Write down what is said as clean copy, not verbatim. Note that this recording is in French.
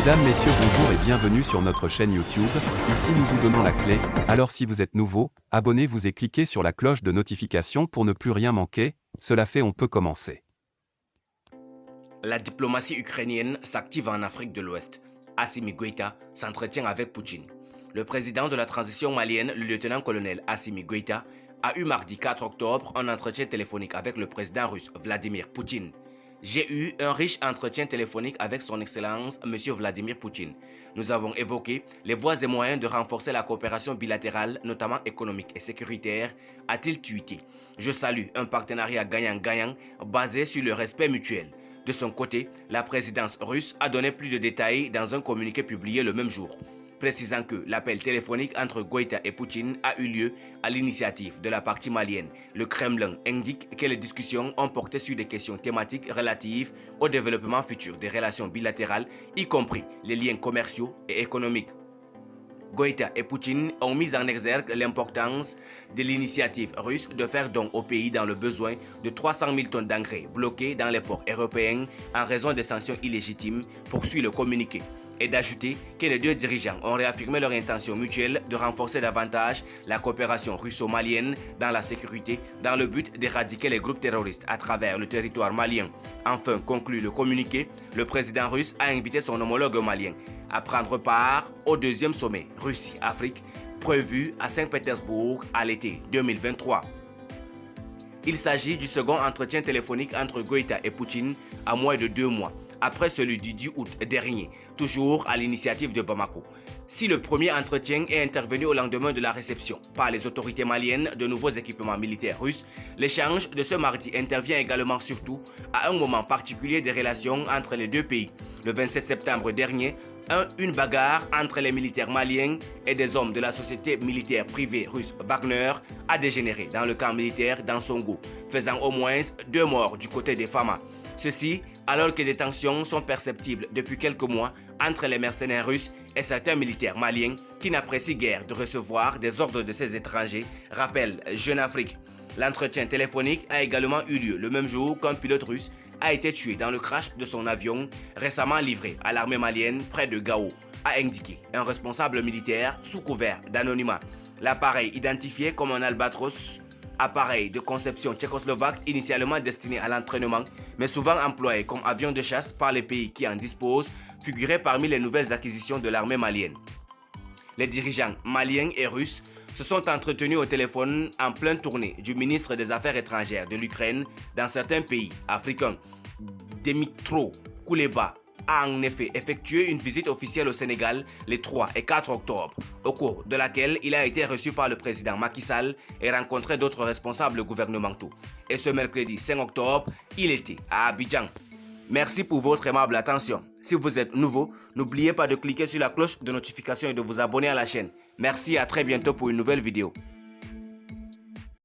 Mesdames, Messieurs, bonjour et bienvenue sur notre chaîne YouTube. Ici nous vous donnons la clé, alors si vous êtes nouveau, abonnez-vous et cliquez sur la cloche de notification pour ne plus rien manquer. Cela fait, on peut commencer. La diplomatie ukrainienne s'active en Afrique de l'Ouest. Assimi Goïta s'entretient avec Poutine. Le président de la transition malienne, le lieutenant-colonel Assimi Goïta, a eu mardi 4 octobre un entretien téléphonique avec le président russe Vladimir Poutine. J'ai eu un riche entretien téléphonique avec son Excellence M. Vladimir Poutine. Nous avons évoqué les voies et moyens de renforcer la coopération bilatérale, notamment économique et sécuritaire, a-t-il tweeté. Je salue un partenariat gagnant-gagnant basé sur le respect mutuel. De son côté, la présidence russe a donné plus de détails dans un communiqué publié le même jour, précisant que l'appel téléphonique entre Goïta et Poutine a eu lieu à l'initiative de la partie malienne. Le Kremlin indique que les discussions ont porté sur des questions thématiques relatives au développement futur des relations bilatérales, y compris les liens commerciaux et économiques. Goïta et Poutine ont mis en exergue l'importance de l'initiative russe de faire don au pays dans le besoin de 300 000 tonnes d'engrais bloqués dans les ports européens en raison des sanctions illégitimes, poursuit le communiqué, et d'ajouter que les deux dirigeants ont réaffirmé leur intention mutuelle de renforcer davantage la coopération russo-malienne dans la sécurité dans le but d'éradiquer les groupes terroristes à travers le territoire malien. Enfin, conclut le communiqué, le président russe a invité son homologue malien à prendre part au deuxième sommet Russie-Afrique prévu à Saint-Pétersbourg à l'été 2023. Il s'agit du second entretien téléphonique entre Goïta et Poutine à moins de 2 mois, après celui du 10 août dernier, toujours à l'initiative de Bamako. Si le premier entretien est intervenu au lendemain de la réception par les autorités maliennes de nouveaux équipements militaires russes, l'échange de ce mardi intervient également surtout à un moment particulier des relations entre les deux pays. Le 27 septembre dernier, une bagarre entre les militaires maliens et des hommes de la société militaire privée russe Wagner a dégénéré dans le camp militaire d'Ansongo, faisant au moins 2 morts du côté des Fama. Ceci alors que des tensions sont perceptibles depuis quelques mois entre les mercenaires russes et certains militaires maliens qui n'apprécient guère de recevoir des ordres de ces étrangers, rappelle Jeune Afrique. L'entretien téléphonique a également eu lieu le même jour qu'un pilote russe a été tué dans le crash de son avion récemment livré à l'armée malienne près de Gao, a indiqué un responsable militaire sous couvert d'anonymat. L'appareil identifié comme un Albatros, appareil de conception tchécoslovaque initialement destiné à l'entraînement, mais souvent employé comme avion de chasse par les pays qui en disposent, figurait parmi les nouvelles acquisitions de l'armée malienne. Les dirigeants maliens et russes se sont entretenus au téléphone en pleine tournée du ministre des Affaires étrangères de l'Ukraine dans certains pays africains. Dmytro Kuleba a en effet effectué une visite officielle au Sénégal les 3 et 4 octobre, au cours de laquelle il a été reçu par le président Macky Sall et rencontré d'autres responsables gouvernementaux. Et ce mercredi 5 octobre, il était à Abidjan. Merci pour votre aimable attention. Si vous êtes nouveau, n'oubliez pas de cliquer sur la cloche de notification et de vous abonner à la chaîne. Merci et à très bientôt pour une nouvelle vidéo.